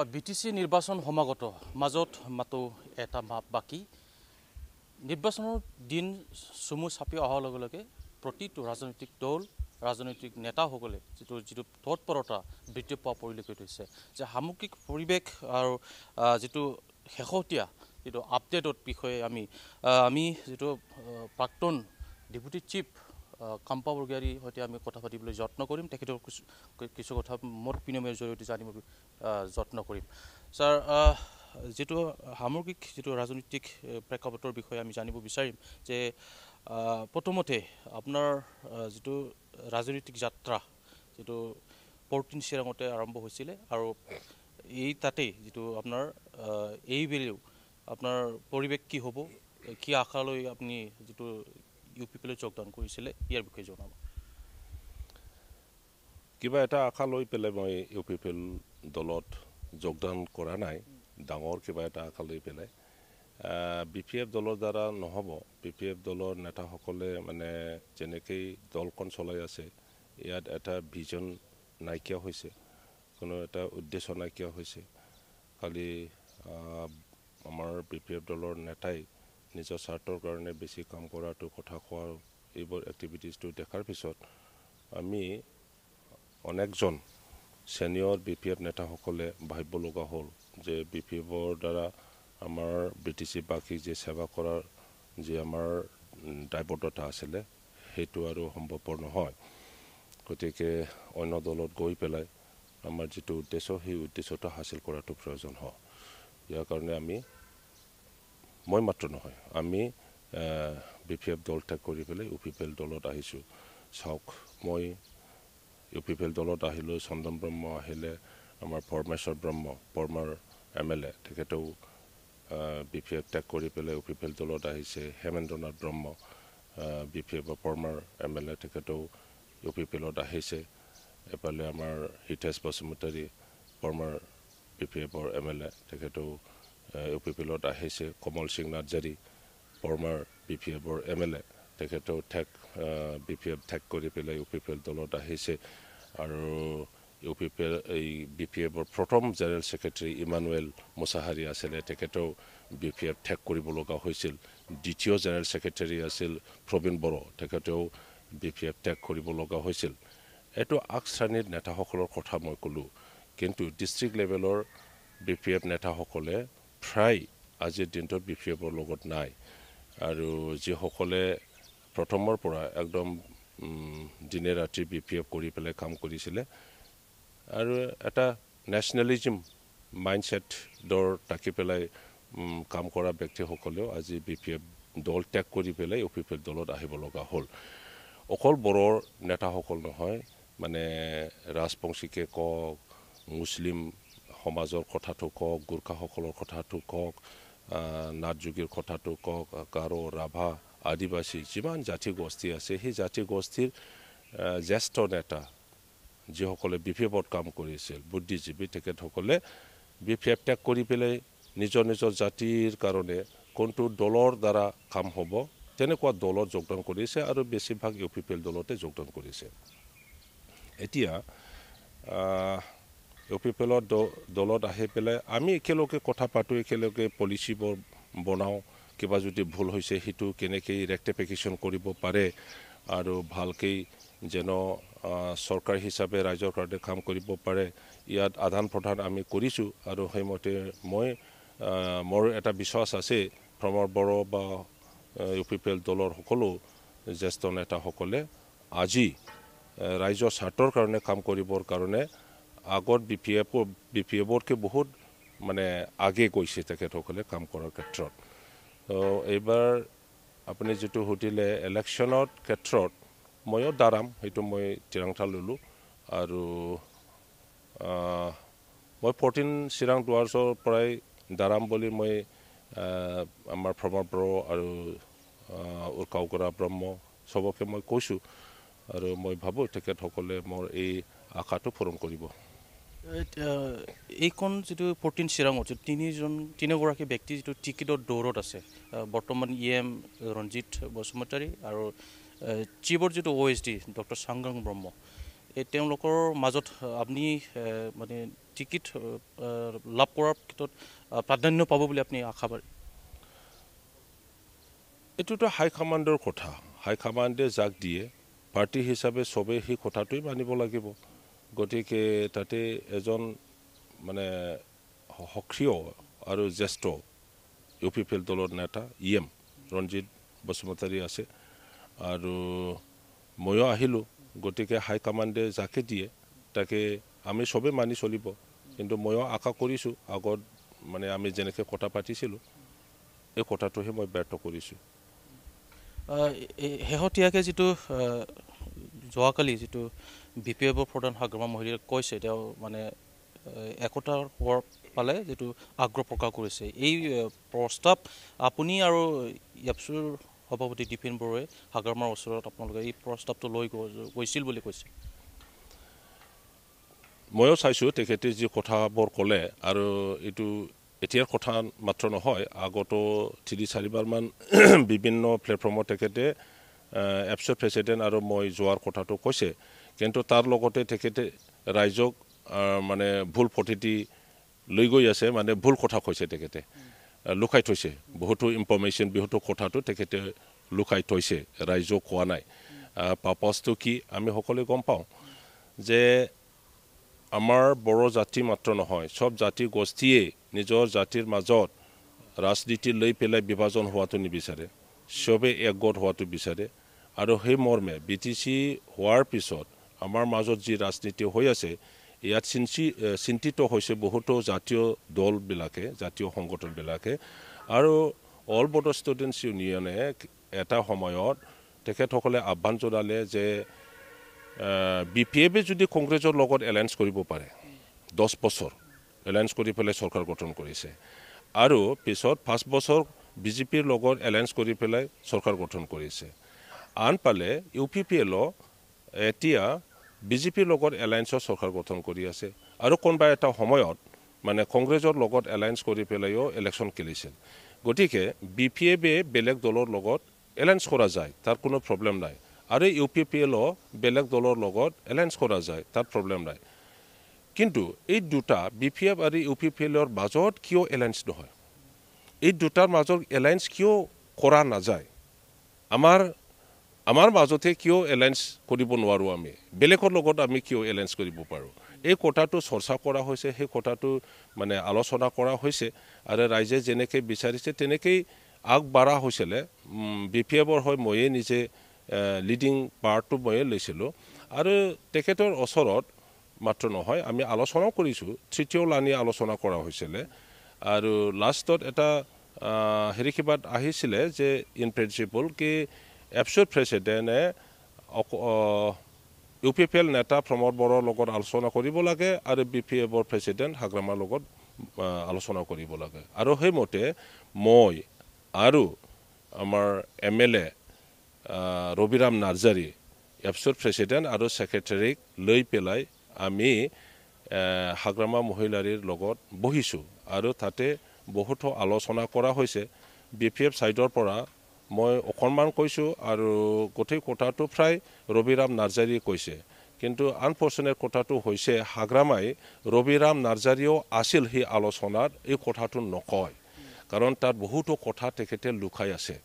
BTC নিৰ্বাচন সমাগত মাজত মাতো এটা মাপ বাকি নিৰ্বাচনৰ দিন চমু চাপি অহাৰ লগে লগে প্ৰতিটো ৰাজনৈতিক দল ৰাজনৈতিক নেতাসকলে যিটো তৎপৰতা বৃদ্ধি পোৱা পৰিলক্ষিত হৈছে যে সামগ্ৰিক পৰিৱেশ আৰু যিটো শেহতীয়া যিটো আপডেটৰ বিষয়ে আমি যিটো প্ৰাক্তন ডেপুটি চিফ কাম্পা বৰগোহাঞিৰ সৈতে আমি কথা পাতিবলৈ যত্ন কৰিম তেখেতৰ কিছু কথা মোৰ বিনিময়ৰ জৰিয়তে জানিব যত্ন কৰিম ছাৰ যেটো সামগ্ৰিক যেটো ৰাজনৈতিক প্ৰেক্ষাপটৰ বিষয়ে আমি জানিব বিচাৰিম যে প্ৰথমতে আপোনাৰ যেটো ৰাজনৈতিক যাত্ৰা যেটো 14 চিৰাঙতে আৰম্ভ হৈছিল আৰু এই তাতে যেটো আপোনাৰ এই বেলিও আপোনাৰ পৰিৱেশ কি হ'ব কি আশা লৈ আপুনি যেটো ইউপিপিলৈ যোগদান কৰিছিল ইয়াৰ বিষয়ে জনাব কিবা এটা আশা লৈ পেলে মই ইউপিপিল দলত যোগদান কৰা নাই ডাঙৰ কিবা এটা আশা লৈ পেলে বিপিএফ দলৰ দ্বাৰা নহব বিপিএফ দলৰ নেতাসকলে মানে যেনেকৈ দলখন চলাই আছে ইয়াত এটা ভিজন নাইকিয়া হৈছে কোনো এটা উদ্দেশ্য নাইকিয়া হৈছে খালি আমাৰ বিপিএফ দলৰ নেতাই নিজৰ স্বাৰ্থৰ কাৰণে বেছি কাম কৰাটো কথা কোৱা এইবোৰ এক্টিভিটিজটো দেখাৰ পিছত আমি অনেকজন সিনিয়ৰ বিপিএফ নেতাসকলে ভাবিব লগা হ'ল যে বিপিএফৰ দ্বাৰা আমাৰ BTC বাকি যে সেৱা কৰাৰ যে আমাৰ দায়বদ্ধতা আছিল সেইটো আৰু সম্ভৱপৰ নহয় গতিকে অন্য দলত গৈ পেলাই আমাৰ যেটো উদ্দেশ্য সেই উদ্দেশ্যটো হাসিল কৰাটো প্ৰয়োজন হয় ইয়াৰ কাৰণে মই মাত্ৰ নহয় আমি বিপিএফ দল ত্যাগ কৰি পেলাই ইউপিপিএল দলত আহিছো চাওক মই ইউপিপিএল দলত আহিলো চন্দন ব্ৰহ্ম আহিলে আমাৰ পৰমেশ্বৰ ব্ৰহ্ম পৰমাৰ MLA তেখেতেও বিপিএফ ত্যাগ কৰি পেলাই ইউপিপিএল দলত আহিছে হেমেন্দ্ৰনাথ ব্ৰহ্ম বিপিএফ পৰমাৰ MLA তেখেতেও ইউপিপিএলত আহিছে এফালে আমাৰ হিতেশ বসুমতাৰী পৰমাৰ বিপিএফৰ MLA তেখেতেও ইউপিপিএলত আহিছে কমল সিং নাৰ্জাৰী পৰমাৰ বিপিএফৰ MLA তেখেতেও বিপিএফ ত্যাগ কৰি পেলাই ইউপিপিএল দলত আহিছে আৰু ইউপিপিএল এই বিপিএফৰ প্ৰথম জেনেৰেল সেক্ৰেটাৰী ইমানুৱেল মুছাহাৰী আছিল তেখেতেও বিপিএফ ত্যাগ কৰিব লগা হৈছিল দ্বিতীয় জেনেৰেল সেক্ৰেটাৰী আছিল প্ৰবীণ বড়ো তেখেতেও বিপিএফ ত্যাগ কৰিব লগা হৈছিল এটো আকশ্ৰেণীৰ নেতাসকলৰ কথা মই কলো কিন্তু ডিস্ট্ৰিক্ট লেভেলৰ বিপিএফ নেতাসকলে প্ৰায় আজিৰ দিনটোত বিপিএফৰ লগত নাই আৰু যিসকলে প্ৰথমৰ পৰা একদম দিনে ৰাতি বিপিএফ কৰি পেলাই কাম কৰিছিল আৰু এটা নেশ্যনেলিজম মাইন্ডসেট দৰ তাকি পেলাই কাম কৰা ব্যক্তিসকলেও আজি বিপিএফ দল ত্যাগ কৰি পেলাই ইউপিপিএল দলত আহিব লগা হ'ল অকল বড়োৰ নেতাসকল নহয় মানে ৰাজবংশীকে কক মুছলিম সমাজৰ কথাটো কক গোৰ্খাসকলৰ কথাটো কক নাথযোগীৰ কথাটো কক গাৰো ৰাভা আদিবাসী যিমান জাতি গোষ্ঠী আছে সেই জাতি গোষ্ঠীৰ জ্যেষ্ঠ নেতা যিসকলে বিপিএফত কাম কৰিছিল বুদ্ধিজীৱী তেখেতসকলে বিপিএফ ত্যাগ কৰি পেলাই নিজৰ নিজৰ জাতিৰ কাৰণে কোনটো দলৰ দ্বাৰা কাম হ'ব তেনেকুৱা দলত যোগদান কৰিছে আৰু বেছিভাগ ইউপিপিএল দলতে যোগদান কৰিছে এতিয়া ইউপিপিএল দলত আহি পেলাই আমি একেলগে কথা পাতো একেলগে পলিচিবোৰ বনাও কিবা যদি ভুল হৈছে হিটো কেনেকৈ ৰেক্টিফিকেশ্যন কৰিব পাৰে আৰু ভালকৈ যেন সৰকাৰ হিচাপে ৰাজ্যৰ কাৰণে কাম কৰিব পাৰে ইয়াত আদান প্ৰদান আমি কৰিছো আৰু সেইমতে মোৰ এটা বিশ্বাস আছে প্ৰমৰ বড়ো বা ইউপিপিএল দলৰ সকলো জ্যেষ্ঠ নেতাসকলে আজি ৰাজ্যৰ স্বাৰ্থৰ কাৰণে কাম কৰিবৰ কাৰণে আগত বিপিএফতকৈ বহুত মানে আগে গৈছে তেখেতসকলে কাম কৰাৰ ক্ষেত্ৰত এইবাৰ আপুনি যেটো সুধিলে ইলেকশ্যনৰ ক্ষেত্ৰত ময়ো দাৰাম সেইটো মই তিৰাংঠা ললো আৰু মই 14 চিৰাং দুৱাৰছৰ পৰাই দাৰাম বুলি মই আমাৰ প্ৰমৰ বড়ো আৰু উৰকাউগৰা ব্ৰহ্ম সবকে মই কৈছো আৰু মই ভাবো তেখেতসকলে মোৰ এই আশাটো পূৰণ কৰিব এইখন যেটো 14 চিৰাঙত তিনিগৰাকী ব্যক্তি যেটো টিকেটৰ দৌৰত আছে বৰ্তমান EM ৰঞ্জিত বসুমতাৰী আৰু চিফৰ যেটো OSD ডক্টৰ সাংগাং ব্ৰহ্ম এই তেওঁলোকৰ মাজত আপুনি মানে টিকিট লাভ কৰাৰ ক্ষেত্ৰত প্ৰাধান্য পাব বুলি আপুনি আশাবাদী? এইটোতো হাইকমাণ্ডৰ কথা। হাইকমাণ্ডে যাক দিয়ে পাৰ্টি হিচাপে চবেই সেই কথাটোৱেই মানিব লাগিব। গতিকে তাতে এজন মানে সক্ৰিয় আৰু জ্যেষ্ঠ UPPL দলৰ নেতা EM ৰঞ্জিত বসুমতাৰী আছে আৰু ময়ো আহিলোঁ। গতিকে হাইকমাণ্ডে যাকে দিয়ে তাকে আমি চবেই মানি চলিব। কিন্তু ময়ো আশা কৰিছোঁ আগত মানে আমি যেনেকৈ কথা পাতিছিলোঁ এই কথাটোহে মই ব্যৰ্থ কৰিছোঁ। শেহতীয়াকৈ যিটো যোৱাকালি যিটো BPFৰ প্ৰধান হাগ্ৰামা মহিলাই কৈছে, তেওঁ মানে একতাৰ হোৱাৰ ফালে যিটো আগ্ৰহ প্ৰকাশ কৰিছে, এই প্ৰস্তাৱ আপুনি আৰু য়াপছুৰ সভাপতি দীপেন বড়োৱে হাগ্ৰামাৰ ওচৰত আপোনালোকে এই প্ৰস্তাৱটো লৈ গৈছিল বুলি কৈছে। ময়ো চাইছোঁ তেখেতে যি কথাবোৰ ক'লে, আৰু এইটো এতিয়াৰ কথা মাত্ৰ নহয়, আগতো 3-4বাৰমান বিভিন্ন প্লেটফৰ্মত তেখেতে এপছৰ প্ৰেচিডেণ্ট আৰু মই যোৱাৰ কথাটো কৈছে। কিন্তু তাৰ লগতে তেখেতে ৰাইজক মানে ভুল পদ্ধতি লৈ গৈ আছে, মানে ভুল কথা কৈছে। তেখেতে লুকাই থৈছে বহুতো ইনফৰ্মেশ্যন, বহুতো কথাটো তেখেতে লুকাই থৈছে, ৰাইজক কোৱা নাই। পাৰ্পাছটো কি আমি সকলোৱে গম পাওঁ যে আমাৰ বড়ো জাতি মাত্ৰ নহয়, চব জাতি গোষ্ঠীয়ে নিজৰ জাতিৰ মাজত ৰাজনীতি লৈ পেলাই বিভাজন হোৱাটো নিবিচাৰে, চবেই একগোট হোৱাটো বিচাৰে। আৰু সেই মৰ্মে BTC হোৱাৰ পিছত আমাৰ মাজত যি ৰাজনীতি হৈ আছে, ইয়াত চিন্তিত হৈছে বহুতো জাতীয় দলবিলাকে, জাতীয় সংগঠনবিলাকে। আৰু অল বড়ো ষ্টুডেণ্টছ ইউনিয়নে এটা সময়ত তেখেতসকলে আহ্বান জনালে যে BPFে যদি কংগ্ৰেছৰ লগত এলায়েন্স কৰিব পাৰে, 10 বছৰ এলায়েন্স কৰি পেলাই চৰকাৰ গঠন কৰিছে, আৰু পিছত 5 বছৰ BJPৰ লগত এলায়েন্স কৰি পেলাই চৰকাৰ গঠন কৰিছে। আনফালে UPPL এতিয়া BJPৰ লগত এলায়েন্সৰ চৰকাৰ গঠন কৰি আছে, আৰু কোনোবা এটা সময়ত মানে কংগ্ৰেছৰ লগত এলায়েন্স কৰি পেলাইও ইলেকশ্যন খেলিছিল। গতিকে BPFে বেলেগ দলৰ লগত এলায়েন্স কৰা যায়, তাৰ কোনো প্ৰব্লেম নাই। আৰু UPPLও বেলেগ দলৰ লগত এলায়েন্স কৰা যায়, তাত প্ৰব্লেম নাই। কিন্তু এই দুটা BPF আৰু UPPLৰ মাজত কিয় এলায়েন্স নহয়, এই দুটাৰ মাজত এলায়েন্স কিয় কৰা নাযায়, আমাৰ মাজতে কিয় এলায়েন্স কৰিব নোৱাৰোঁ, আমি বেলেগৰ লগত আমি কিয় এলায়েন্স কৰিব পাৰোঁ, এই কথাটো চৰ্চা কৰা হৈছে, সেই কথাটো মানে আলোচনা কৰা হৈছে। আৰু ৰাইজে যেনেকৈ বিচাৰিছে তেনেকেই আগবাঢ়া হৈছিলে। BPFৰ হয় ময়ে নিজে লিডিং পাৰ্টটো ময়ে লৈছিলোঁ। আৰু তেখেতৰ ওচৰত মাত্ৰ নহয়, আমি আলোচনাও কৰিছোঁ, তৃতীয় লানি আলোচনা কৰা হৈছিলে। আৰু লাষ্টত এটা কিবাত আহিছিলে যে ইন প্ৰিন্সিপল কি এপছৰ প্ৰেচিডেণ্টে UPPL নেতা প্ৰমোদ বড়োৰ লগত আলোচনা কৰিব লাগে, আৰু BPFৰ প্ৰেচিডেণ্ট হাগ্ৰামাৰ লগত আলোচনা কৰিব লাগে। আৰু সেইমতে মই আৰু আমাৰ MLA ৰবিৰাম নাৰ্জাৰী এপছৰ প্ৰেচিডেণ্ট আৰু ছেক্ৰেটাৰীক লৈ পেলাই আমি হাগ্ৰামা মহিলাৰীৰ লগত বহিছোঁ, আৰু তাতে বহুতো আলোচনা কৰা হৈছে। BPF ছাইডৰ পৰা মই অকণমান কৈছোঁ, আৰু গোটেই কথাটো প্ৰায় ৰবিৰাম নাৰ্জাৰীয়ে কৈছে। কিন্তু আনফৰ্চুনেট কথাটো হৈছে হাগ্ৰামাই ৰবিৰাম নাৰ্জাৰীও আছিল সেই আলোচনাত, এই কথাটো নকয়, কাৰণ তাত বহুতো কথা তেখেতে লুকাই আছে।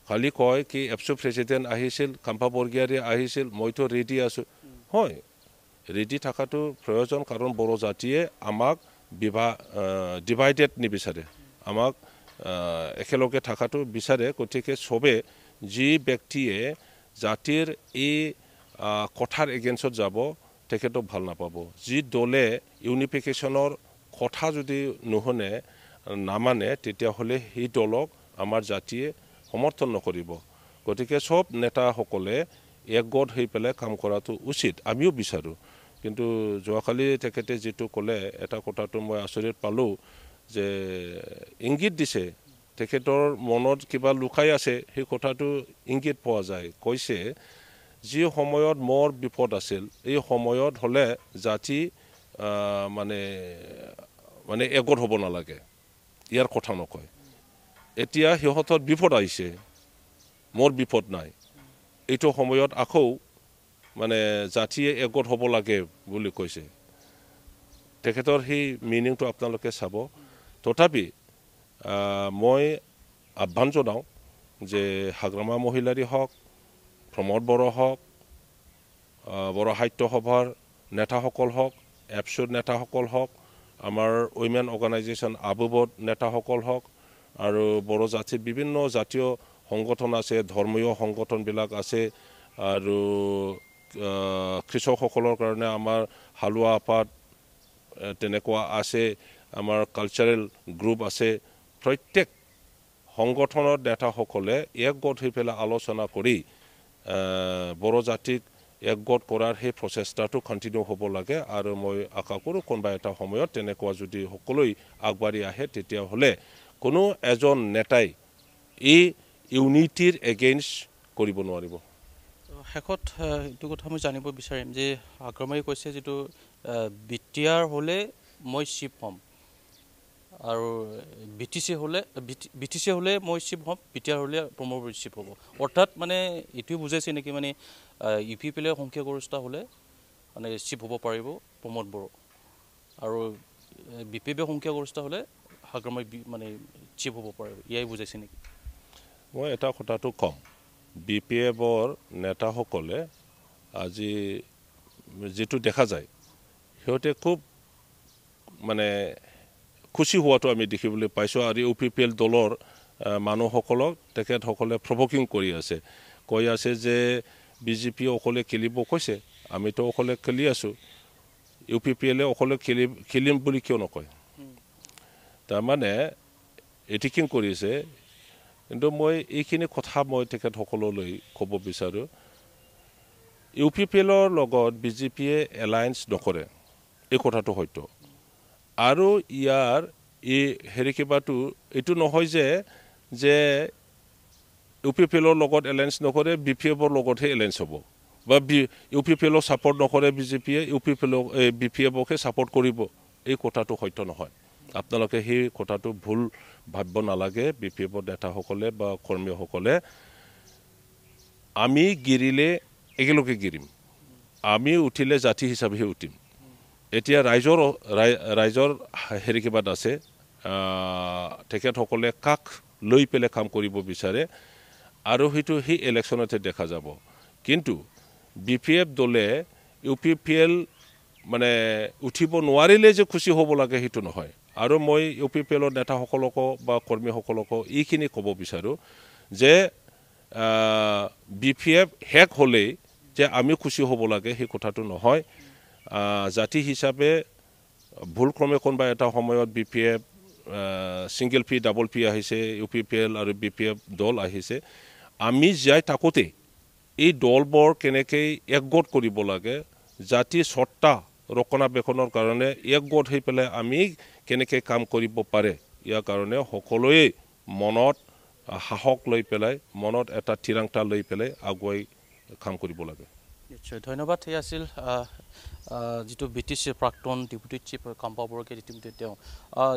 খালি কয় কি এপছৰ প্ৰেচিডেণ্ট আহিছিল, কাম্পা বৰগীয়াৰী আহিছিল, মইতো ৰেডি আছোঁ। হয়, ৰেডি থকাটো প্ৰয়োজন, কাৰণ বড়ো জাতিয়ে আমাক ডিভাইডেড নিবিচাৰে, আমাক একেলগে থকাটো বিচাৰে। গতিকে চবে যি ব্যক্তিয়ে জাতিৰ এই কথাৰ এগেইনষ্টত যাব তেখেতক ভাল নাপাব। যি দলে ইউনিফিকেশ্যনৰ কথা যদি নুশুনে, নামানে, তেতিয়াহ'লে সেই দলক আমাৰ জাতিয়ে সমৰ্থন নকৰিব। গতিকে চব নেতাসকলে একগোট হৈ পেলাই কাম কৰাটো উচিত, আমিও বিচাৰোঁ। কিন্তু যোৱাকালি তেখেতে যিটো ক'লে, এটা কথাটো মই আচৰিত পালোঁ যে ইংগিত দিছে তেখেতৰ মনত কিবা লুকাই আছে, সেই কথাটো ইংগিত পোৱা যায়। কৈছে যি সময়ত মোৰ বিপদ আছিল, এই সময়ত হ'লে জাতি মানে একগোট হ'ব নালাগে, ইয়াৰ কথা নকয়। এতিয়া সিহঁতৰ বিপদ আহিছে, মোৰ বিপদ নাই, এইটো সময়ত আকৌ মানে জাতিয়ে একগোট হ'ব লাগে বুলি কৈছে। তেখেতৰ সেই মিনিংটো আপোনালোকে চাব তথাপি মই আহ্বান জনাওঁ যে হাগ্ৰামা মহিলাৰী হওক প্ৰমোদ বড়ো হওক বড়ো সাহিত্য সভাৰ নেতাসকল হওক এপছুৰ নেতাসকল হওক আমাৰ উইমেন অৰ্গেনাইজেশ্যন আবুবত নেতাসকল হওক আৰু বড়ো জাতিৰ বিভিন্ন জাতীয় সংগঠন আছে ধৰ্মীয় সংগঠনবিলাক আছে আৰু কৃষকসকলৰ কাৰণে আমাৰ হালোৱা আপাত তেনেকুৱা আছে আমাৰ কালচাৰেল গ্ৰুপ আছে প্ৰত্যেক সংগঠনৰ নেতাসকলে একগোট হৈ পেলাই আলোচনা কৰি বড়ো জাতিক একগোট কৰাৰ সেই প্ৰচেষ্টাটো কণ্টিনিউ হ'ব লাগে আৰু মই আশা কৰোঁ কোনোবা এটা সময়ত তেনেকুৱা যদি সকলোৱে আগবাঢ়ি আহে তেতিয়াহ'লে কোনো এজন নেতাই এই ইউনিটিৰ এগেইনষ্ট কৰিব নোৱাৰিব শেষত এইটো কথা মই জানিব বিচাৰিম যে আগ্ৰমাই কৈছে যিটো বিটিআৰ হ'লে মই চিফ হ'ম আৰু বিটিচি হ'লে মই চিফ হ'ম বিটিআৰ হ'লে প্ৰমোদ বড়ো চিফ হ'ব অৰ্থাৎ মানে এইটোৱে বুজাইছে নেকি মানে ইউপিপিএলে সংখ্যাগৰিষ্ঠতা হ'লে মানে চিফ হ'ব পাৰিব প্ৰমোদ বড়ো আৰু বিপিএফে সংখ্যাগৰিষ্ঠতা হ'লে হাগ্ৰামাই মানে চিফ হ'ব পাৰিব ইয়াই বুজাইছে নেকি মই এটা কথাটো কম বিপিএফৰ নেতাসকলে আজি যেটো দেখা যায় সিহঁতে খুব মানে খুশি হোৱাটো আমি দেখিবলৈ পাইছোঁ আৰু ইউপিপিএল দলৰ মানুহসকলক তেখেতসকলে প্ৰভোকিং কৰি আছে কৈ আছে যে বিজেপি অকলে খেলিব কৈছে আমিতো অকলে খেলি আছোঁ ইউপিপিএলে অকলে খেলিম বুলি কিয় নকয় তাৰমানে এটিকিং কৰিছে কিন্তু মই এইখিনি কথা মই তেখেতসকললৈ ক'ব বিচাৰোঁ ইউপিপিএলৰ লগত বিজেপিয়ে এলায়েন্স নকৰে এই কথাটো হয়তো আৰু ইয়াৰ এই হেৰি কিবাটো এইটো নহয় যে ইউপিপিএলৰ লগত এলায়েন্স নকৰে বিপিএফৰ লগতহে এলায়েন্স হ'ব বা ইউপিপিএলক ছাপৰ্ট নকৰে বিজেপিয়ে বিপিএফকে ছাপৰ্ট কৰিব এই কথাটো সত্য নহয় আপোনালোকে সেই কথাটো ভুল ভাবিব নালাগে বিপিএফৰ নেতাসকলে বা কৰ্মীসকলে আমি গিৰিলে একেলগে গিৰিম আমি উঠিলে জাতি হিচাপেহে উঠিম এতিয়া ৰাইজৰ হেৰি কিবাত আছে তেখেতসকলে কাক লৈ পেলাই কাম কৰিব বিচাৰে আৰু সেইটো সেই ইলেকশ্যনতে দেখা যাব কিন্তু বিপিএফ দলে ইউপিপিএল মানে উঠিব নোৱাৰিলে যে খুশি হ'ব লাগে সেইটো নহয় আৰু মই ইউপিপিএলৰ নেতাসকলকো বা কৰ্মীসকলকো এইখিনি ক'ব বিচাৰোঁ যে বিপিএফ শেষ হ'লেই যে আমি খুশি হ'ব লাগে সেই কথাটো নহয় জাতি হিচাপে ভুলক্ৰমে কোনোবা এটা সময়ত BPF single P double P আহিছে ইউপিপিএল আৰু বিপিএফ দল আহিছে আমি যাই থাকোঁতে এই দলবোৰ কেনেকৈ একগোট কৰিব লাগে জাতি সত্তা ৰক্ষণাবেক্ষণৰ কাৰণে একগোট হৈ পেলাই আমি কেনেকৈ কাম কৰিব পাৰে ইয়াৰ কাৰণে সকলোৱে মনত সাহস লৈ পেলাই মনত এটা থিৰাংতা লৈ পেলাই আগুৱাই কাম কৰিব লাগে নিশ্চয় ধন্যবাদ এই আছিল যিটো বিটিচি প্ৰাক্তন ডেপুটি চিফ কাম্পা বড়োকে ইতিমধ্যে তেওঁ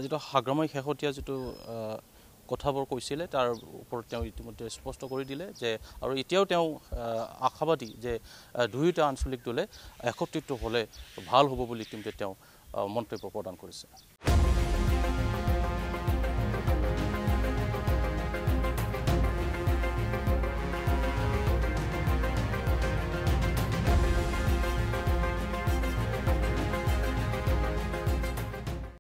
যিটো হাগ্ৰামাই শেহতীয়া যিটো কথাবোৰ কৈছিলে তাৰ ওপৰত তেওঁ ইতিমধ্যে স্পষ্ট কৰি দিলে যে আৰু এতিয়াও তেওঁ আশাবাদী যে দুয়োটা আঞ্চলিক দলে একত্ৰিত হ'লে ভাল হ'ব বুলি ইতিমধ্যে তেওঁ মন্তব্য প্ৰদান কৰিছে